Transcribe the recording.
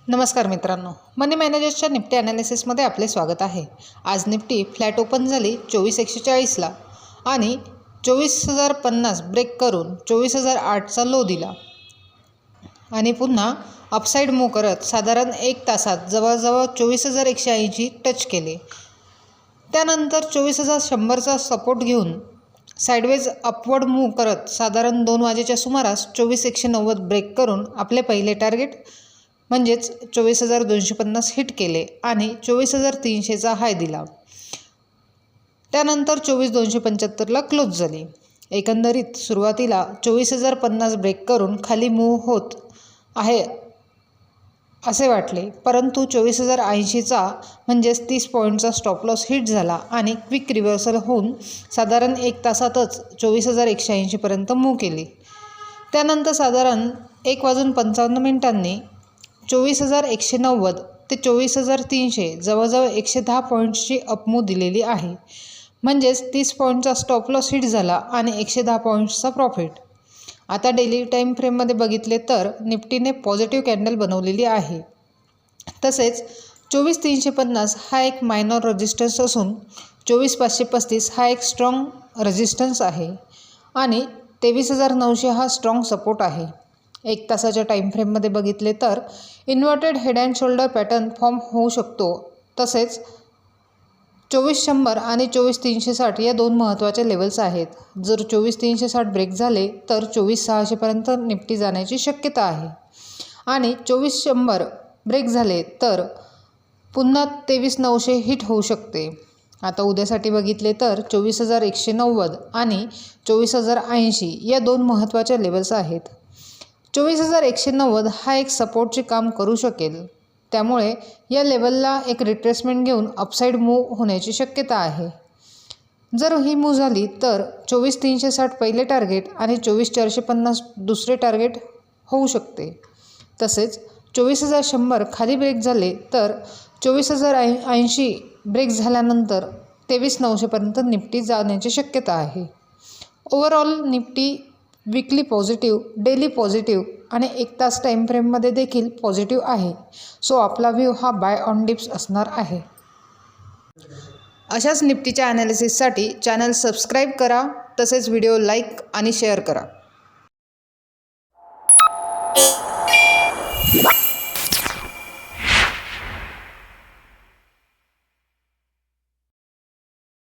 नमस्कार मित्रांनो, मनी मॅनेजर्सच्या निफ्टी ॲनालिसिसमध्ये आपले स्वागत आहे। आज निफ्टी फ्लॅट ओपन झाली 24,140ला आणि 24,050 ब्रेक करून 24,008चा लो दिला आणि पुन्हा अपसाईड मूव करत साधारण 1 तासात जवळजवळ 24,180 टच केले। त्यानंतर 24,100चा सपोर्ट घेऊन साइडवेज अपवर्ड मूव करत साधारण 2 वाजेच्या सुमारास 24,190 ब्रेक करून आपले पहिले टार्गेट म्हणजेच 24,250 हिट केले आणि 24,300चा हाय दिला। त्यानंतर 24,275ला क्लोज झाली। एकंदरीत सुरुवातीला 24,050 ब्रेक करून खाली मूव होत आहे असे वाटले, परंतु 24,080चा म्हणजेच 30 पॉईंटचा स्टॉप लॉस हिट झाला आणि क्विक रिव्हर्सल होऊन साधारण 1 तासातच 24,180 पर्यंत मूव केली। त्यानंतर साधारण 1:55 24,190 ते 24,300 जवळजवळ 110 पॉईंट्सची अपमूव दिलेली आहे, म्हणजेच 30 पॉईंटचा स्टॉप लॉस हिट झाला आणि 110 पॉईंट्सचा प्रॉफिट। आता डेली टाईम फ्रेममध्ये बघितले तर निफ्टीने पॉझिटिव्ह कॅन्डल बनवलेली आहे। तसेच 24,350 हा एक मायनॉर रेजिस्टन्स असून 24,535 हा एक स्ट्रॉंग रेजिस्टन्स आहे आणि 23,900 हा स्ट्रॉंग सपोर्ट आहे। 1 तासाच्या टाईम फ्रेममध्ये बघितले तर inverted head and shoulder pattern form होऊ शकतो। तसेच 24,100 आणि 24,360 या दोन महत्त्वाच्या लेवल्स आहेत। जर 24,360 ब्रेक झाले तर 24,600 पर्यंत निफ्टी जाण्याची शक्यता आहे आणि 24,100 ब्रेक झाले तर पुन्हा 23,900 हिट होऊ शकते। आता उद्यासाठी बघितले तर 24,190 आणि 24,080 या दोन महत्त्वाच्या लेवल्स आहेत। 24,190 हा एक सपोर्टचे काम करू शकेल, त्यामुळे या लेवलला एक रिट्रेसमेंट घेऊन अपसाईड मूव होण्याची शक्यता आहे। जर ही मूव झाली तर 24,360 पहिले टार्गेट आणि 24,450 दुसरे टार्गेट होऊ शकते। तसेच 24,100 खाली ब्रेक झाले तर 24,080 ब्रेक झाल्यानंतर 23,900 पर्यंत निफ्टी जाण्याची शक्यता आहे। Overall Nifty weekly positive, daily positive आणि 1 तास टाईम फ्रेममध्ये देखील पॉझिटिव्ह आहे। सो आपला व्ह्यू हा बाय ऑन डिप्स असणार आहे। अशाच निफ्टीच्या ॲनालिसिससाठी चॅनल सबस्क्राईब करा, तसेच व्हिडिओ लाईक आणि शेअर करा।